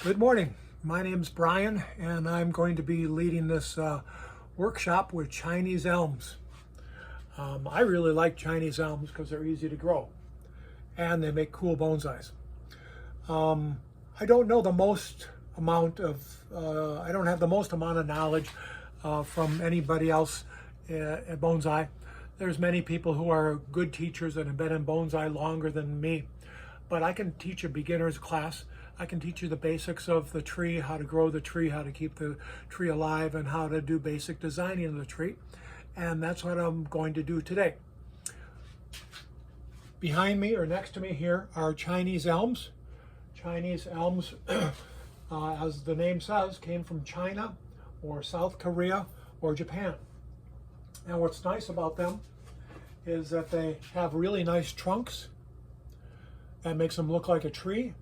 Good morning. My name's Brian, and I'm going to be leading this workshop with Chinese elms. I really like Chinese elms because they're easy to grow and they make cool bonsais. I don't know the most amount of, I don't have the most amount of knowledge from anybody else at bonsai. There's many people who are good teachers and have been in bonsai longer than me, but I can teach a beginner's class. I can teach you the basics of the tree, how to grow the tree, how to keep the tree alive, and how to do basic designing of the tree. And that's what I'm going to do today. Behind me or next to me here are Chinese elms. Chinese elms, as the name says, came from China or South Korea or Japan. And what's nice about them is that they have really nice trunks. That makes them look like a tree,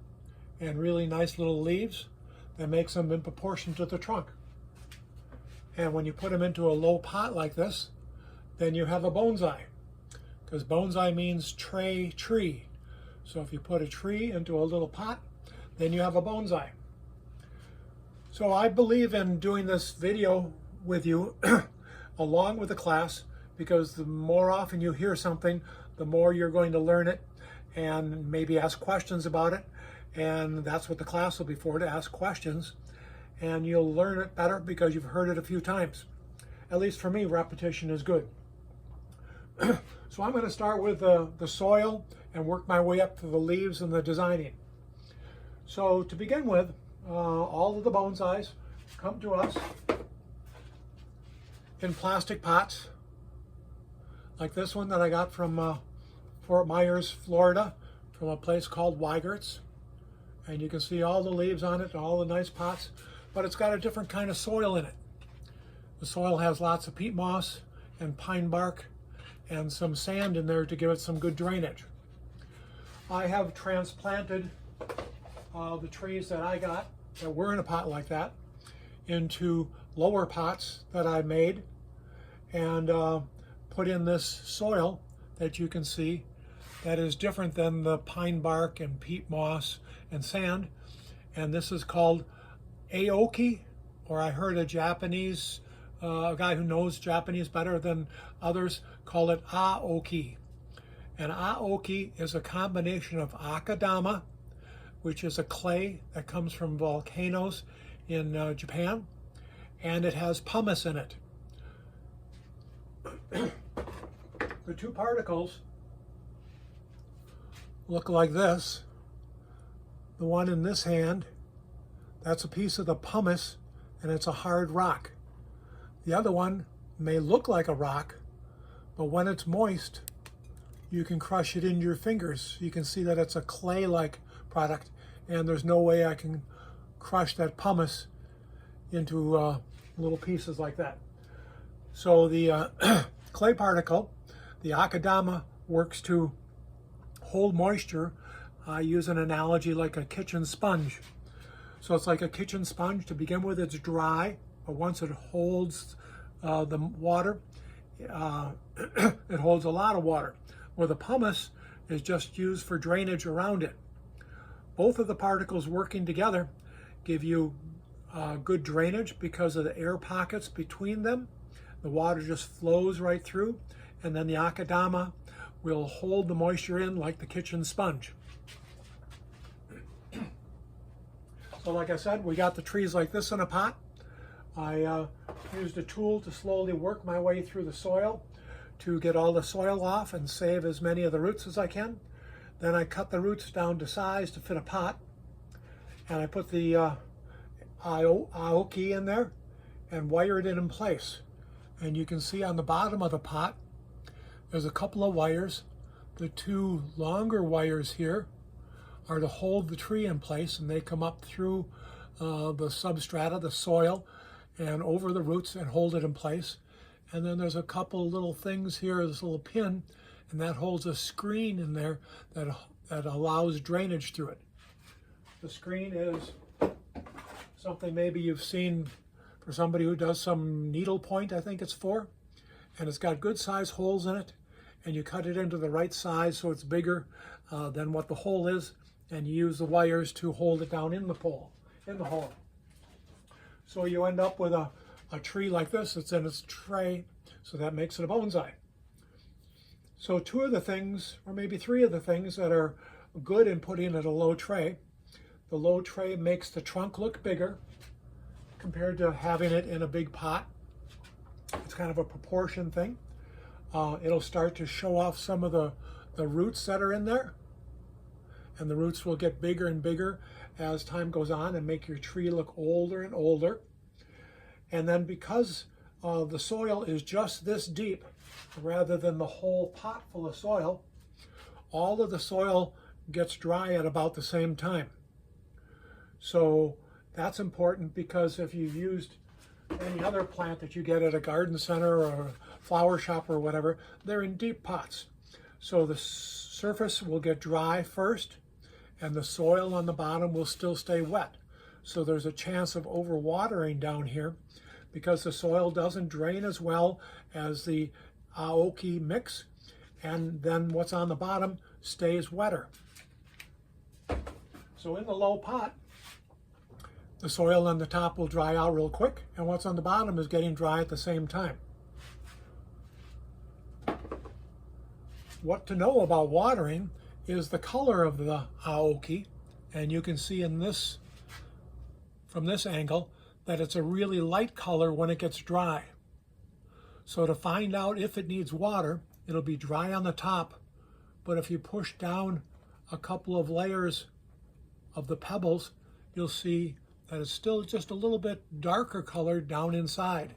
and really nice little leaves that makes them in proportion to the trunk. And when you put them into a low pot like this, then you have a bonsai, because bonsai means tray tree. So if you put a tree into a little pot, then you have a bonsai. So I believe in doing this video with you along with the class, because the more often you hear something, the more you're going to learn it and maybe ask questions about it. And that's what the class will be for, to ask questions. And you'll learn it better because you've heard it a few times. At least for me, repetition is good. So I'm going to start with the soil and work my way up to the leaves and the designing. So to begin with, all of the bonsais come to us in plastic pots, like this one that I got from Fort Myers, Florida, from a place called Weigert's. And you can see all the leaves on it, all the nice pots, but it's got a different kind of soil in it. The soil has lots of peat moss and pine bark and some sand in there to give it some good drainage. I have transplanted the trees that I got that were in a pot like that into lower pots that I made and put in this soil that you can see that is different than the pine bark and peat moss and sand. And this is called aoki, or I heard a Japanese, a guy who knows Japanese better than others, call it aoki. And aoki is a combination of akadama, which is a clay that comes from volcanoes in Japan, and it has pumice in it. The two particles look like this. The one in this hand, that's a piece of the pumice, and it's a hard rock. The other one may look like a rock, but when it's moist, you can crush it into your fingers. You can see that it's a clay-like product, and there's no way I can crush that pumice into little pieces like that. So the clay particle, the akadama, works to hold moisture. I use an analogy like a kitchen sponge. So it's like a kitchen sponge. To begin with, it's dry, but once it holds the water, it holds a lot of water. Where the pumice is just used for drainage around it. Both of the particles working together give you good drainage because of the air pockets between them. The water just flows right through, and then the akadama will hold the moisture in like the kitchen sponge. So like I said, we got the trees like this in a pot. I used a tool to slowly work my way through the soil to get all the soil off and save as many of the roots as I can. Then I cut the roots down to size to fit a pot, and I put the aoki in there and wired it in place. And you can see on the bottom of the pot, there's a couple of wires. The two longer wires here are to hold the tree in place, and they come up through the substrata, the soil, and over the roots and hold it in place. And then there's a couple little things here, this little pin, and that holds a screen in there that allows drainage through it. The screen is something maybe you've seen for somebody who does some needlepoint, I think it's for. And it's got good size holes in it, and you cut it into the right size so it's bigger than what the hole is, and you use the wires to hold it down in the pole. in the hole. So you end up with a tree like this. It's in its tray, so that makes it a bonsai. So two of the things, or maybe three of the things that are good in putting in a low tray. The low tray makes the trunk look bigger compared to having it in a big pot. It's kind of a proportion thing. It'll start to show off some of the roots that are in there. And the roots will get bigger and bigger as time goes on and make your tree look older and older. And then because the soil is just this deep, rather than the whole pot full of soil, all of the soil gets dry at about the same time. So that's important, because if you've used any other plant that you get at a garden center or a flower shop or whatever, they're in deep pots. So the surface will get dry first, and the soil on the bottom will still stay wet. So there's a chance of overwatering down here, because the soil doesn't drain as well as the aoki mix, and then what's on the bottom stays wetter. So in the low pot, the soil on the top will dry out real quick, and what's on the bottom is getting dry at the same time. What to know about watering is the color of the aoki, and you can see in this, from this angle, that it's a really light color when it gets dry. So to find out if it needs water, it'll be dry on the top, but if you push down a couple of layers of the pebbles, you'll see that it's still just a little bit darker colored down inside.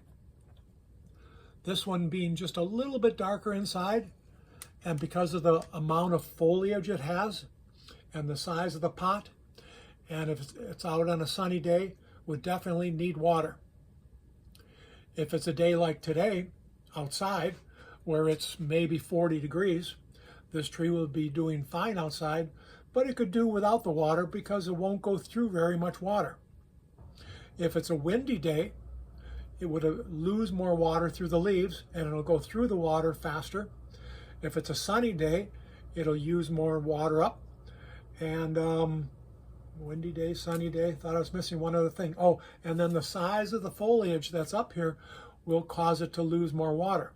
This one being just a little bit darker inside, and because of the amount of foliage it has and the size of the pot, and if it's out on a sunny day, would definitely need water. If it's a day like today outside, where it's maybe 40 degrees, this tree will be doing fine outside, but it could do without the water because it won't go through very much water. If it's a windy day, it would lose more water through the leaves, and it'll go through the water faster. If it's a sunny day, it'll use more water up. And windy day, sunny day, thought I was missing one other thing. Oh, and then the size of the foliage that's up here will cause it to lose more water.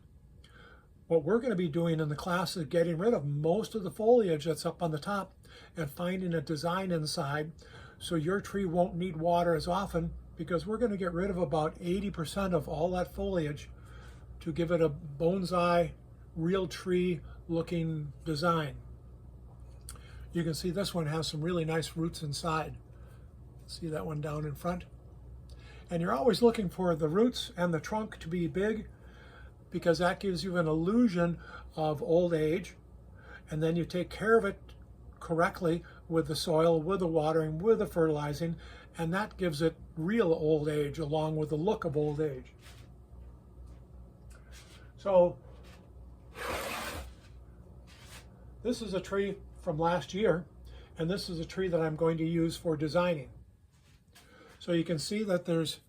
What we're going to be doing in the class is getting rid of most of the foliage that's up on the top and finding a design inside so your tree won't need water as often, because we're going to get rid of about 80% of all that foliage to give it a bonsai, real tree looking design. You can see this one has some really nice roots inside. See that one down in front? And you're always looking for the roots and the trunk to be big, because that gives you an illusion of old age. And then you take care of it correctly with the soil, with the watering, with the fertilizing, and that gives it real old age along with the look of old age. So this is a tree from last year, and this is a tree that I'm going to use for designing. So you can see that there's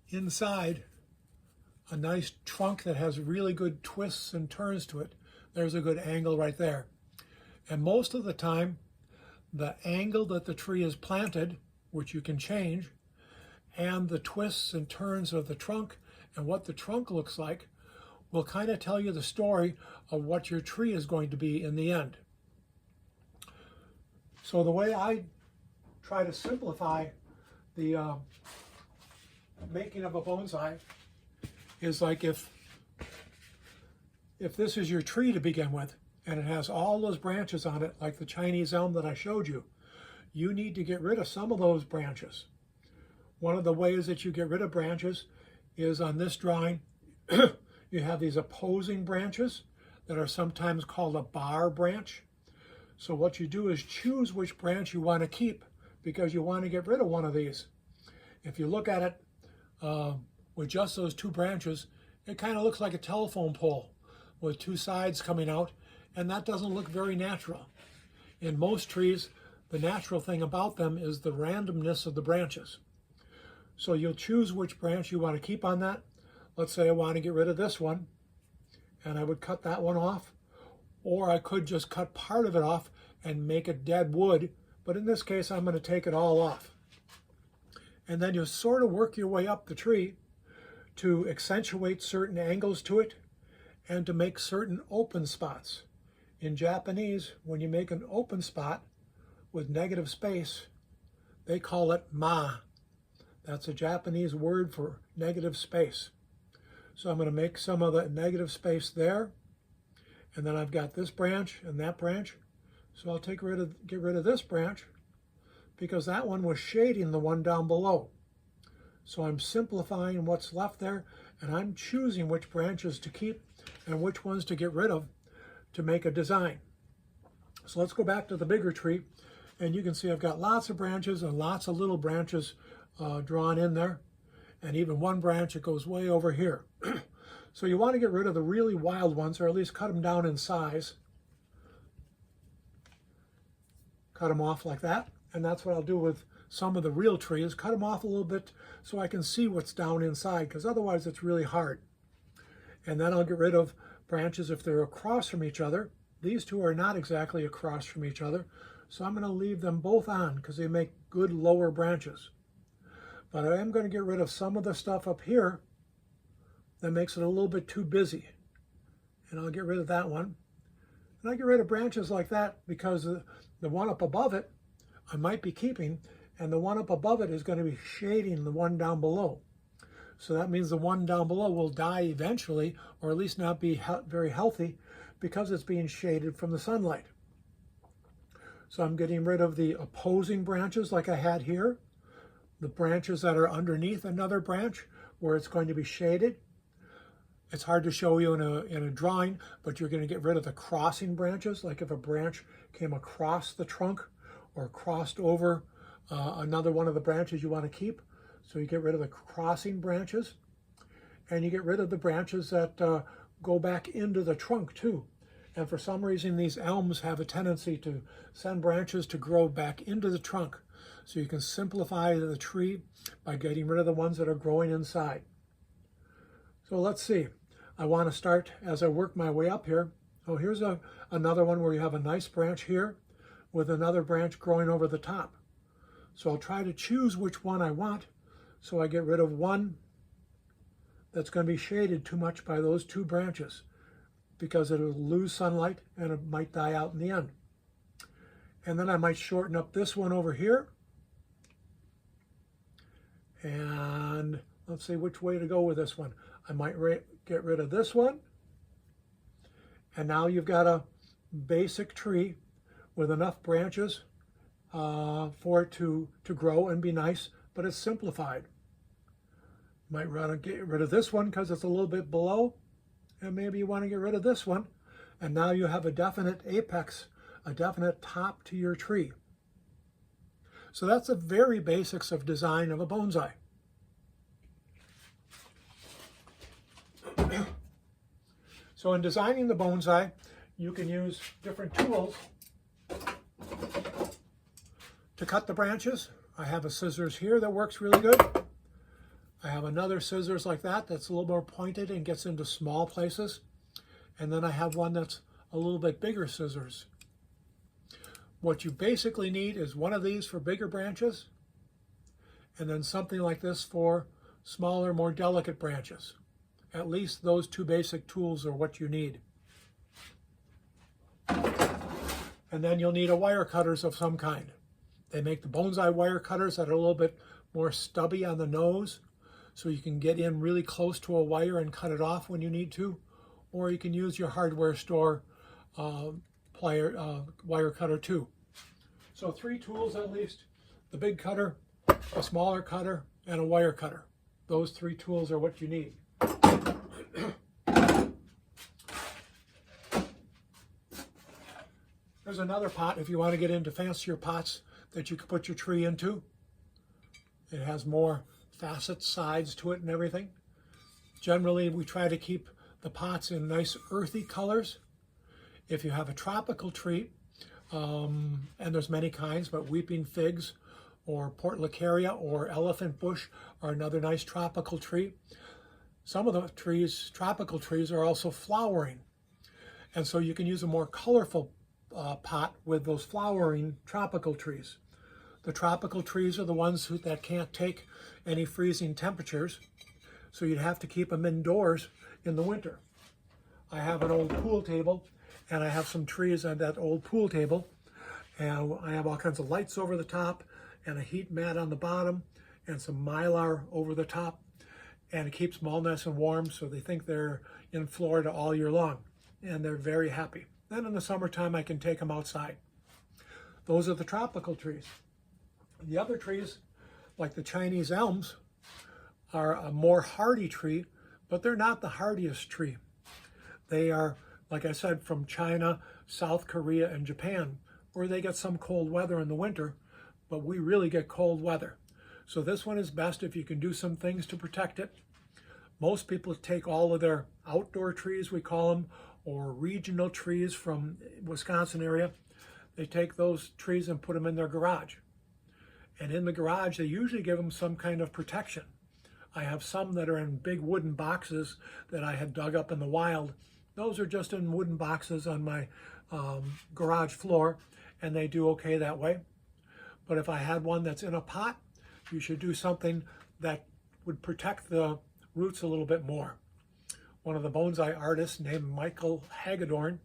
inside a nice trunk that has really good twists and turns to it. There's a good angle right there. And most of the time, the angle that the tree is planted, which you can change, and the twists and turns of the trunk and what the trunk looks like will kind of tell you the story of what your tree is going to be in the end. So the way I try to simplify the making of a bonsai is like if this is your tree to begin with, and it has all those branches on it, like the Chinese elm that I showed you, you need to get rid of some of those branches. One of the ways that you get rid of branches is on this drawing, you have these opposing branches that are sometimes called a bar branch. So what you do is choose which branch you want to keep, because you want to get rid of one of these. If you look at it with just those two branches, it kind of looks like a telephone pole with two sides coming out, and that doesn't look very natural. In most trees, the natural thing about them is the randomness of the branches. So you'll choose which branch you want to keep on that. Let's say I want to get rid of this one, and I would cut that one off, or I could just cut part of it off and make it dead wood, but in this case I'm going to take it all off. And then you sort of work your way up the tree to accentuate certain angles to it and to make certain open spots. In Japanese, when you make an open spot with negative space, they call it ma. That's a Japanese word for negative space. So I'm going to make some of the negative space there. And then I've got this branch and that branch. So I'll get rid of this branch because that one was shading the one down below. So I'm simplifying what's left there, and I'm choosing which branches to keep and which ones to get rid of to make a design. So let's go back to the bigger tree, and you can see I've got lots of branches and lots of little branches drawn in there, and even one branch that goes way over here. So you want to get rid of the really wild ones, or at least cut them down in size. Cut them off like that, and that's what I'll do with some of the real trees. Cut them off a little bit so I can see what's down inside, because otherwise it's really hard. And then I'll get rid of branches if they're across from each other. These two are not exactly across from each other, so I'm going to leave them both on because they make good lower branches. But I am going to get rid of some of the stuff up here that makes it a little bit too busy. And I'll get rid of that one. And I get rid of branches like that because the one up above it I might be keeping, and the one up above it is going to be shading the one down below. So that means the one down below will die eventually, or at least not be very healthy because it's being shaded from the sunlight. So I'm getting rid of the opposing branches like I had here, the branches that are underneath another branch where it's going to be shaded. It's hard to show you in a drawing, but you're going to get rid of the crossing branches, like if a branch came across the trunk or crossed over another one of the branches you want to keep. So you get rid of the crossing branches, and you get rid of the branches that go back into the trunk too. And for some reason, these elms have a tendency to send branches to grow back into the trunk. So you can simplify the tree by getting rid of the ones that are growing inside. So let's see. I want to start as I work my way up here. Oh, here's another one where you have a nice branch here with another branch growing over the top. So I'll try to choose which one I want. So I get rid of one that's going to be shaded too much by those two branches because it'll lose sunlight and it might die out in the end. And then I might shorten up this one over here. And let's see which way to go with this one. I might get rid of this one. And now you've got a basic tree with enough branches for it to grow and be nice, but it's simplified. Might want to get rid of this one because it's a little bit below, and maybe you want to get rid of this one, and now you have a definite apex, a definite top to your tree. So that's the very basics of design of a bonsai. So in designing the bonsai, you can use different tools to cut the branches. I have a scissors here that works really good. I have another scissors like that that's a little more pointed and gets into small places. And then I have one that's a little bit bigger scissors. What you basically need is one of these for bigger branches, and then something like this for smaller, more delicate branches. At least those two basic tools are what you need. And then you'll need a wire cutters of some kind. They make the bonsai wire cutters that are a little bit more stubby on the nose, so you can get in really close to a wire and cut it off when you need to. Or you can use your hardware store wire cutter too. So 3 tools at least: the big cutter, a smaller cutter, and a wire cutter. Those 3 tools are what you need. There's another pot if you want to get into fancier pots that you can put your tree into. It has more facets, sides to it and everything. Generally, we try to keep the pots in nice earthy colors. If you have a tropical tree, and there's many kinds, but weeping figs or portulacaria or elephant bush are another nice tropical tree. Some of the trees, tropical trees, are also flowering. And so you can use a more colorful pot with those flowering tropical trees. The tropical trees are the ones that can't take any freezing temperatures, so you'd have to keep them indoors in the winter. I have an old pool table, and I have some trees on that old pool table, and I have all kinds of lights over the top, and a heat mat on the bottom, and some mylar over the top, and it keeps them all nice and warm, so they think they're in Florida all year long, and they're very happy. Then in the summertime, I can take them outside. Those are the tropical trees. The other trees, like the Chinese elms, are a more hardy tree, but they're not the hardiest tree. They are, like I said, from China, South Korea, and Japan, where they get some cold weather in the winter, but we really get cold weather. So this one is best if you can do some things to protect it. Most people take all of their outdoor trees, we call them, or regional trees from Wisconsin area. They take those trees and put them in their garage. And in the garage, they usually give them some kind of protection. I have some that are in big wooden boxes that I had dug up in the wild. Those are just in wooden boxes on my garage floor, and they do okay that way. But if I had one that's in a pot, you should do something that would protect the roots a little bit more. One of the bonsai artists named Michael Hagedorn,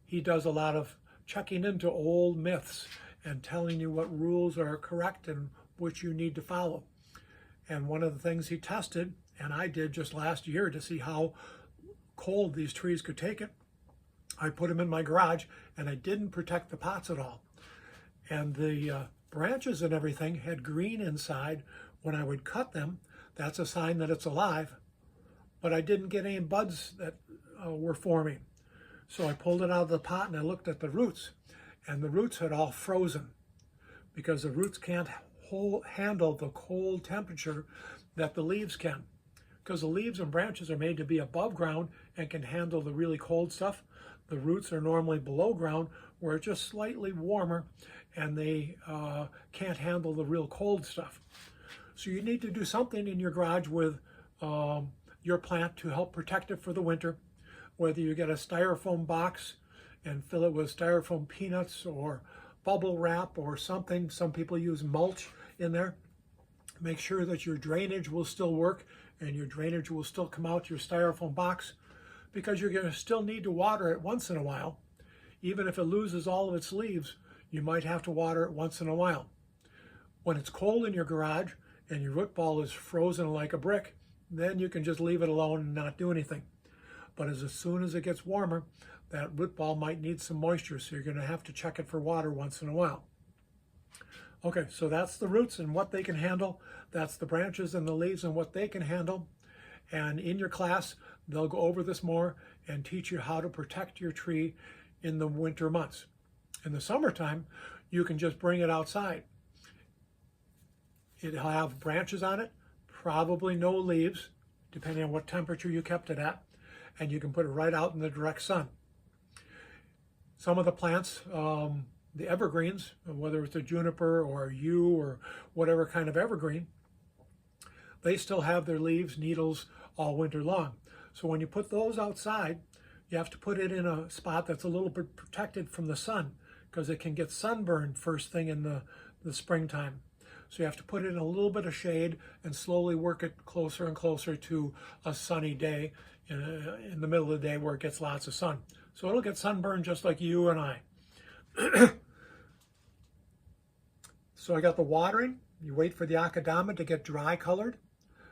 he does a lot of checking into old myths and telling you what rules are correct and which you need to follow. And one of the things he tested, and I did just last year to see how cold these trees could take it, I put them in my garage and I didn't protect the pots at all. And the branches and everything had green inside. When I would cut them, that's a sign that it's alive. But I didn't get any buds that were forming. So I pulled it out of the pot and I looked at the roots, and the roots had all frozen because the roots can't handle the cold temperature that the leaves can. Because the leaves and branches are made to be above ground and can handle the really cold stuff. The roots are normally below ground where it's just slightly warmer, and they can't handle the real cold stuff. So you need to do something in your garage with your plant to help protect it for the winter, whether you get a styrofoam box and fill it with styrofoam peanuts or bubble wrap or something. Some people use mulch in there. Make sure that your drainage will still work and your drainage will still come out your styrofoam box, because you're going to still need to water it once in a while. Even if it loses all of its leaves, you might have to water it once in a while. When it's cold in your garage and your root ball is frozen like a brick, then you can just leave it alone and not do anything. But as soon as it gets warmer, that root ball might need some moisture, so you're going to have to check it for water once in a while. Okay, so that's the roots and what they can handle. That's the branches and the leaves and what they can handle. And in your class, they'll go over this more and teach you how to protect your tree in the winter months. In the summertime, you can just bring it outside. It'll have branches on it, probably no leaves, depending on what temperature you kept it at, and you can put it right out in the direct sun. Some of the plants, the evergreens, whether it's a juniper or a yew or whatever kind of evergreen, they still have their leaves, needles all winter long. So when you put those outside, you have to put it in a spot that's a little bit protected from the sun, because it can get sunburned first thing in the springtime. So you have to put it in a little bit of shade and slowly work it closer and closer to a sunny day in the middle of the day where it gets lots of sun. So it'll get sunburned just like you and I. So I got the watering. You wait for the akadama to get dry colored.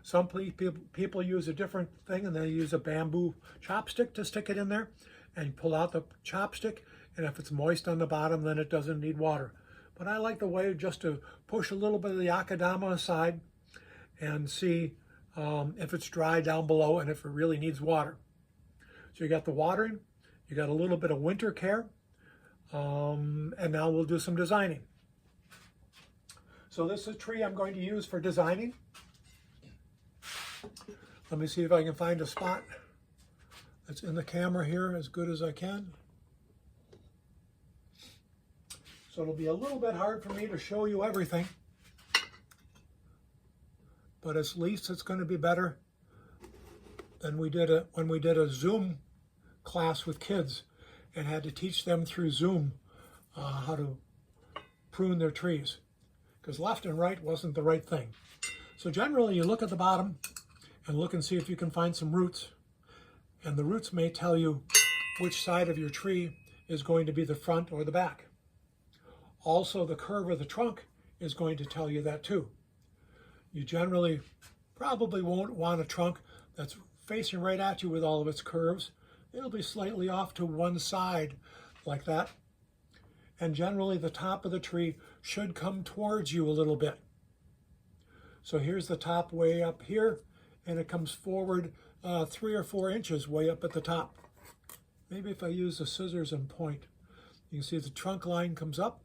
Some people use a different thing, and they use a bamboo chopstick to stick it in there, and you pull out the chopstick, and if it's moist on the bottom, then it doesn't need water. But I like the way just to push a little bit of the akadama aside and see if it's dry down below and if it really needs water. So you got the watering, you got a little bit of winter care, and now we'll do some designing. So this is a tree I'm going to use for designing. Let me see if I can find a spot that's in the camera here as good as I can. So it'll be a little bit hard for me to show you everything, but at least it's going to be better than when we did a Zoom class with kids and had to teach them through Zoom how to prune their trees. because left and right wasn't the right thing. So generally you look at the bottom and look and see if you can find some roots. And the roots may tell you which side of your tree is going to be the front or the back. Also, the curve of the trunk is going to tell you that too. You generally probably won't want a trunk that's facing right at you with all of its curves. It'll be slightly off to one side like that. And generally the top of the tree should come towards you a little bit. So here's the top way up here, and it comes forward 3 or 4 inches way up at the top. Maybe if I use the scissors and point, you can see the trunk line comes up,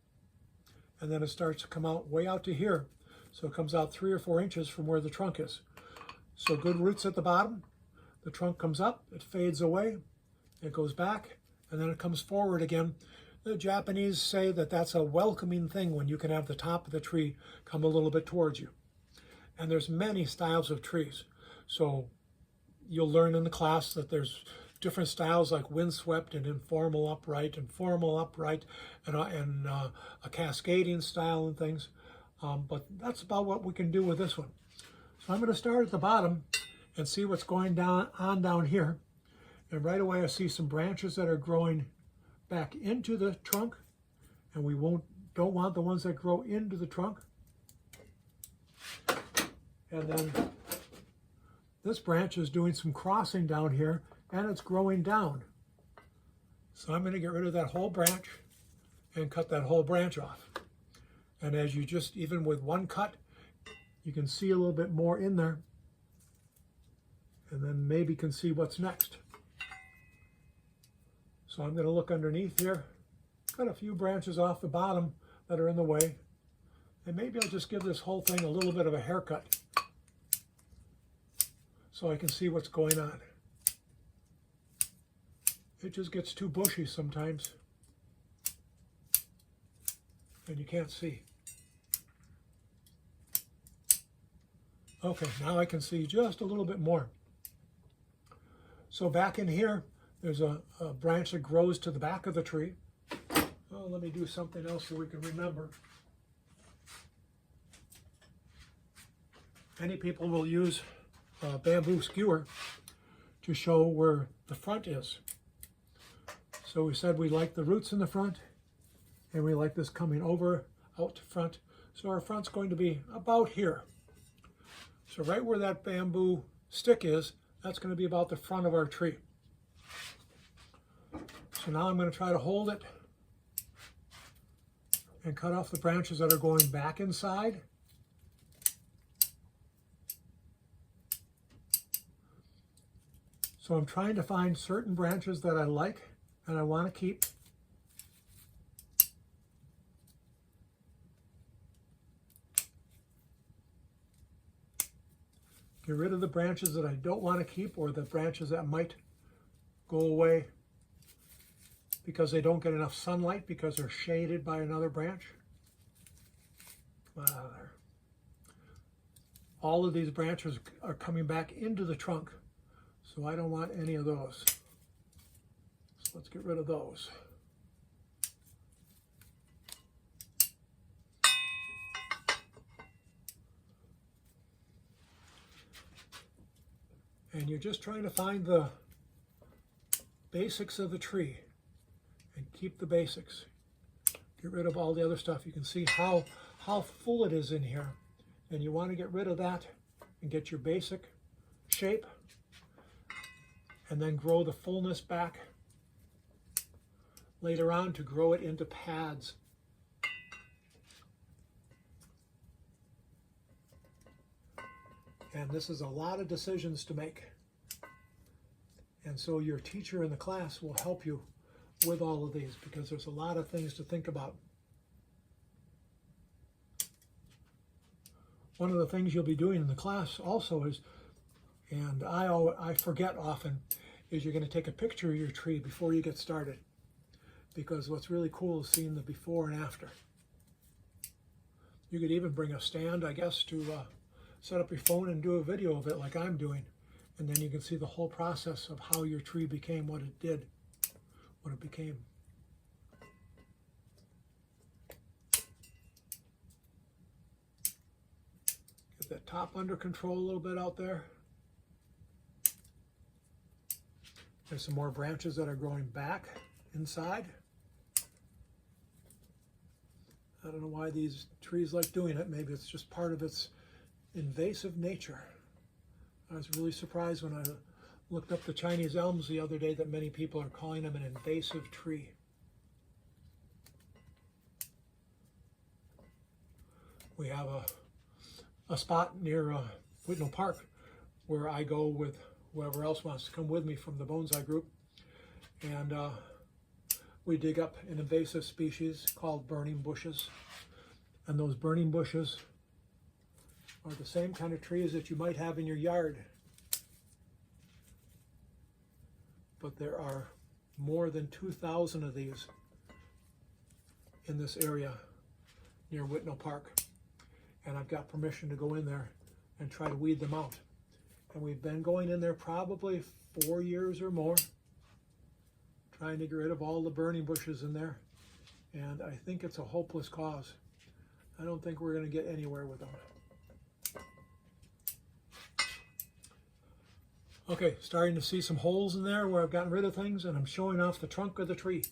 and then it starts to come out way out to here. So it comes out 3 or 4 inches from where the trunk is. So good roots at the bottom, the trunk comes up, it fades away, it goes back, and then it comes forward again. The Japanese say that that's a welcoming thing when you can have the top of the tree come a little bit towards you. And there's many styles of trees. So you'll learn in the class that there's different styles like windswept and informal upright and formal upright and a cascading style and things. But that's about what we can do with this one. So I'm going to start at the bottom and see what's going down here. And right away I see some branches that are growing back into the trunk, and we don't want the ones that grow into the trunk. And then this branch is doing some crossing down here, and it's growing down. So I'm going to get rid of that whole branch and cut that whole branch off. And as you just, even with one cut, you can see a little bit more in there, and then maybe can see what's next. So I'm going to look underneath here, cut a few branches off the bottom that are in the way, and maybe I'll just give this whole thing a little bit of a haircut so I can see what's going on. It just gets too bushy sometimes, and you can't see. Okay, now I can see just a little bit more. So back in here, there's a branch that grows to the back of the tree. Oh, let me do something else so we can remember. Many people will use a bamboo skewer to show where the front is. So we said we like the roots in the front, and we like this coming over out to front. So our front's going to be about here. So right where that bamboo stick is, that's going to be about the front of our tree. So now I'm going to try to hold it and cut off the branches that are going back inside. So I'm trying to find certain branches that I like and I want to keep. Get rid of the branches that I don't want to keep, or the branches that might go away because they don't get enough sunlight because they're shaded by another branch. Come on out of there. All of these branches are coming back into the trunk, so I don't want any of those. So let's get rid of those. And you're just trying to find the basics of the tree and keep the basics. Get rid of all the other stuff. You can see how full it is in here. And you want to get rid of that and get your basic shape and then grow the fullness back later on to grow it into pads. And this is a lot of decisions to make. And so your teacher in the class will help you with all of these because there's a lot of things to think about. One of the things you'll be doing in the class also is, and I forget often, is you're going to take a picture of your tree before you get started. Because what's really cool is seeing the before and after. You could even bring a stand, I guess, to set up your phone and do a video of it like I'm doing. And then you can see the whole process of how your tree became what it did, what it became. get the top under control a little bit out there. There's some more branches that are growing back inside. I don't know why these trees like doing it. Maybe it's just part of its invasive nature. I was really surprised when I looked up the Chinese elms the other day that many people are calling them an invasive tree. We have a spot near Whitnall Park where I go with whoever else wants to come with me from the bonsai group, and we dig up an invasive species called burning bushes. And those burning bushes are the same kind of trees that you might have in your yard. But there are more than 2,000 of these in this area near Whitnall Park. And I've got permission to go in there and try to weed them out. And we've been going in there probably 4 years or more, trying to get rid of all the burning bushes in there. And I think it's a hopeless cause. I don't think we're going to get anywhere with them. Okay, starting to see some holes in there where I've gotten rid of things, and I'm showing off the trunk of the tree.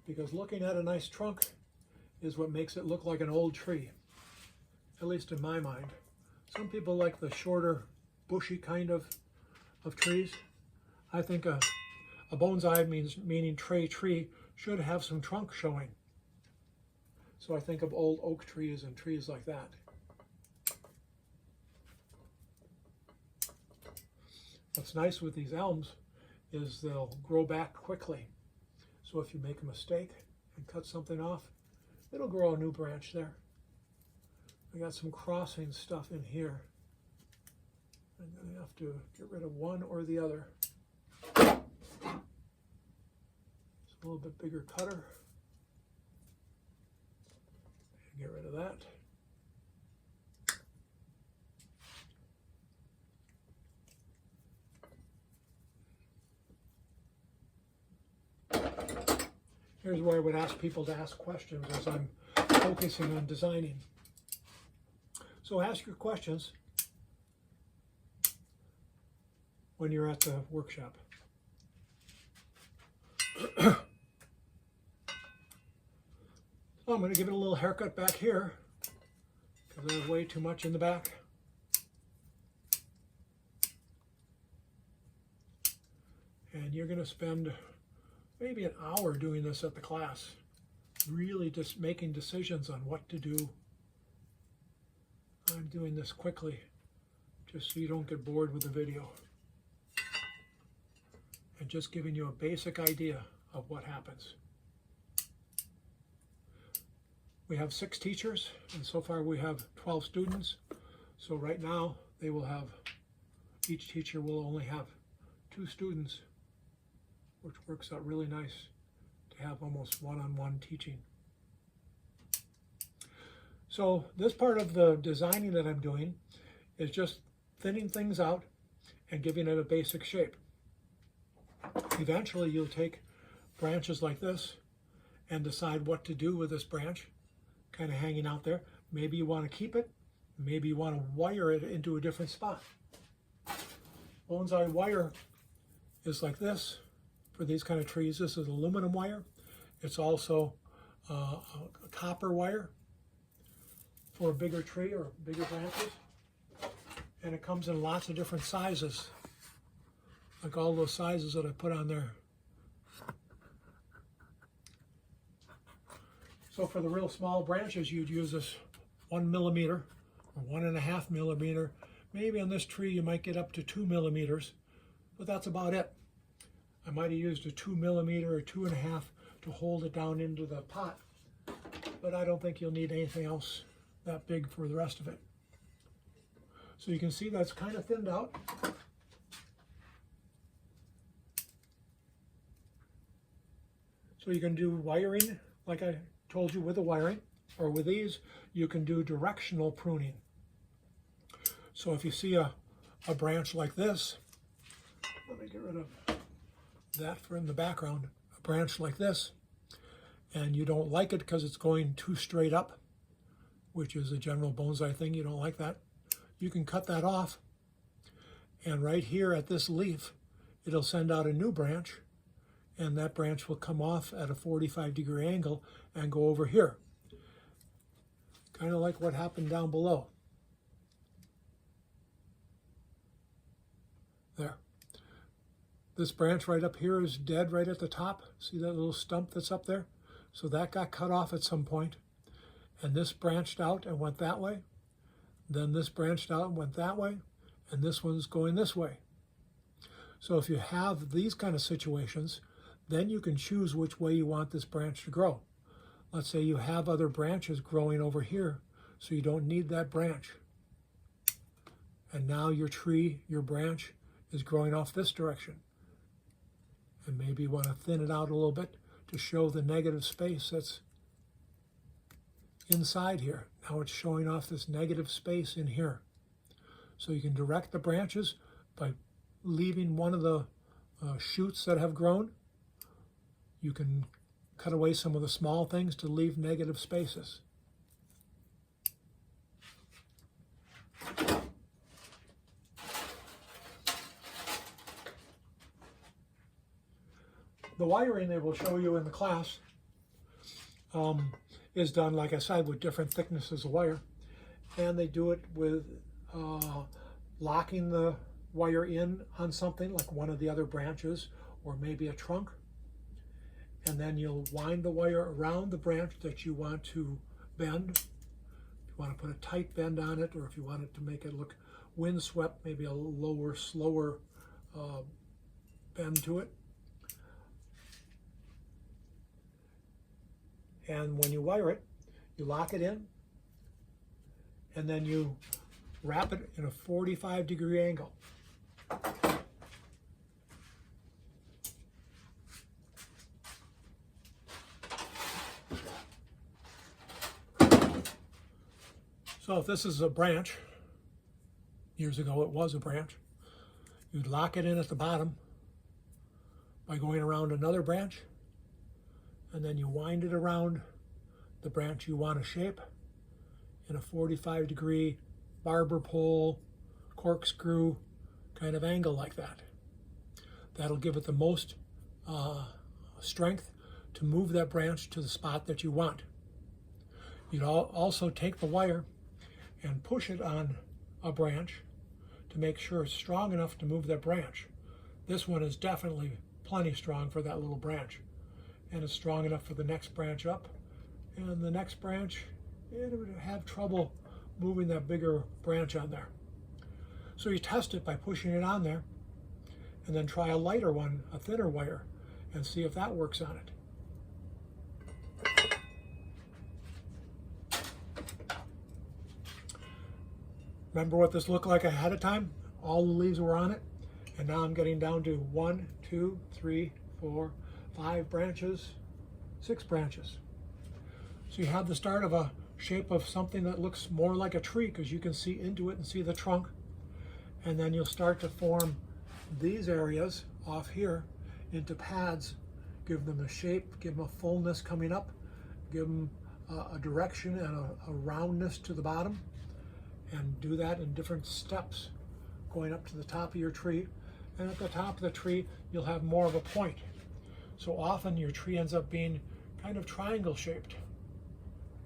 Because looking at a nice trunk is what makes it look like an old tree, at least in my mind. Some people like the shorter, bushy kind of trees. I think a bonsai meaning tree should have some trunk showing. So I think of old oak trees and trees like that. What's nice with these elms is they'll grow back quickly. So if you make a mistake and cut something off, it'll grow a new branch there. I got some crossing stuff in here. I'm going to have to get rid of one or the other. It's a little bit bigger cutter. Get rid of that. Here's where I would ask people to ask questions as I'm focusing on designing. So ask your questions when you're at the workshop. I'm going to give it a little haircut back here because I have way too much in the back. And you're going to spend maybe an hour doing this at the class, really just making decisions on what to do. I'm doing this quickly just so you don't get bored with the video, and just giving you a basic idea of what happens. We have 6 teachers, and so far we have 12 students. So right now they will have, each teacher will only have 2 students, which works out really nice to have almost one-on-one teaching. So this part of the designing that I'm doing is just thinning things out and giving it a basic shape. Eventually you'll take branches like this and decide what to do with this branch, kind of hanging out there. Maybe you want to keep it, maybe you want to wire it into a different spot. Bonsai wire is like this for these kind of trees. This is aluminum wire. It's also a copper wire for a bigger tree or bigger branches. And it comes in lots of different sizes, like all those sizes that I put on there. So for the real small branches, you'd use this 1 millimeter or 1.5 millimeter. Maybe on this tree you might get up to 2 millimeters, but that's about it. I might have used a 2 millimeter or 2.5 to hold it down into the pot, but I don't think you'll need anything else that big for the rest of it. So you can see that's kind of thinned out. So you can do wiring like I told you with the wiring, or with these you can do directional pruning. So if you see a branch like this, let me get rid of that for in the background, a branch like this, and you don't like it because it's going too straight up, which is a general bonsai thing. You don't like that. You can cut that off, and right here at this leaf, it'll send out a new branch, and that branch will come off at a 45-degree angle and go over here. Kind of like what happened down below. There. This branch right up here is dead right at the top. See that little stump that's up there? So that got cut off at some point. And this branched out and went that way. Then this branched out and went that way. And this one's going this way. So if you have these kind of situations, then you can choose which way you want this branch to grow. Let's say you have other branches growing over here, so you don't need that branch. And now your tree, your branch, is growing off this direction. And maybe you want to thin it out a little bit to show the negative space that's inside here. Now it's showing off this negative space in here. So you can direct the branches by leaving one of the shoots that have grown. You can cut away some of the small things to leave negative spaces. The wiring they will show you in the class is done, like I said, with different thicknesses of wire. And they do it with locking the wire in on something like one of the other branches or maybe a trunk. And then you'll wind the wire around the branch that you want to bend. If you want to put a tight bend on it, or if you want it to make it look windswept, maybe a lower, slower bend to it. And when you wire it, you lock it in, and then you wrap it in a 45-degree angle. So if this is a branch, years ago it was a branch, you'd lock it in at the bottom by going around another branch, and then you wind it around the branch you want to shape in a 45-degree barber pole, corkscrew kind of angle like that. That'll give it the most strength to move that branch to the spot that you want. You'd also take the wire and push it on a branch to make sure it's strong enough to move that branch. This one is definitely plenty strong for that little branch. And it's strong enough for the next branch up. And the next branch, it would have trouble moving that bigger branch on there. So you test it by pushing it on there, and then try a lighter one, a thinner wire, and see if that works on it. Remember what this looked like ahead of time? All the leaves were on it, and now I'm getting down to 1, 2, 3, 4, 5 branches, 6 branches. So you have the start of a shape of something that looks more like a tree because you can see into it and see the trunk. And then you'll start to form these areas off here into pads, give them a shape, give them a fullness coming up, give them a direction and a roundness to the bottom, and do that in different steps going up to the top of your tree. And at the top of the tree, you'll have more of a point. So often your tree ends up being kind of triangle shaped.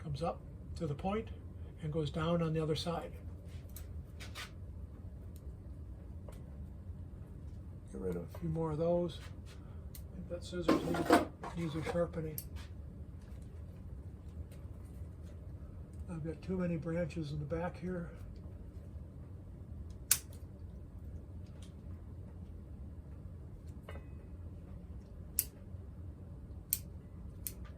Comes up to the point and goes down on the other side. Get rid of a few more of those. I think that scissors needs a sharpening. I've got too many branches in the back here.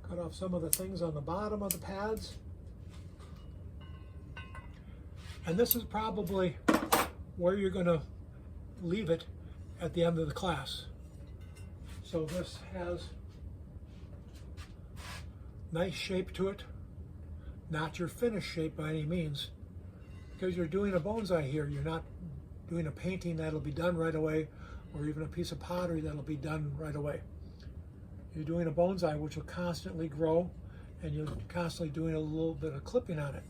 Cut off some of the things on the bottom of the pads. And this is probably where you're going to leave it at the end of the class. So this has nice shape to it. Not your finished shape by any means, because you're doing a bonsai here. You're not doing a painting that'll be done right away, or even a piece of pottery that'll be done right away. You're doing a bonsai which will constantly grow, and you're constantly doing a little bit of clipping on it.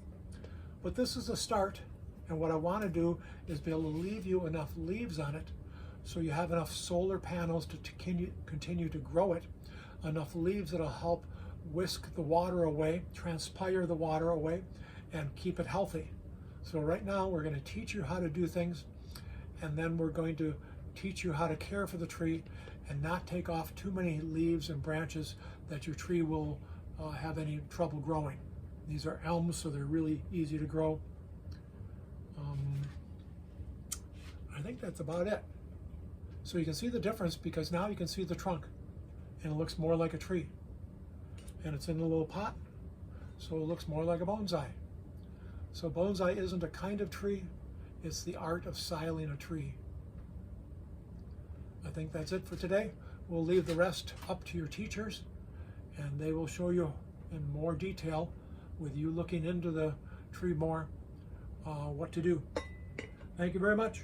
But this is a start, and what I want to do is be able to leave you enough leaves on it so you have enough solar panels to continue to grow it, enough leaves that'll help whisk the water away, transpire the water away, and keep it healthy. So right now we're going to teach you how to do things, and then we're going to teach you how to care for the tree and not take off too many leaves and branches that your tree will have any trouble growing. These are elms, so they're really easy to grow. I think that's about it. So you can see the difference because now you can see the trunk and it looks more like a tree. And it's in a little pot, so it looks more like a bonsai. So bonsai isn't a kind of tree, it's the art of styling a tree. I think that's it for today. We'll leave the rest up to your teachers, and they will show you in more detail, with you looking into the tree more, what to do. Thank you very much.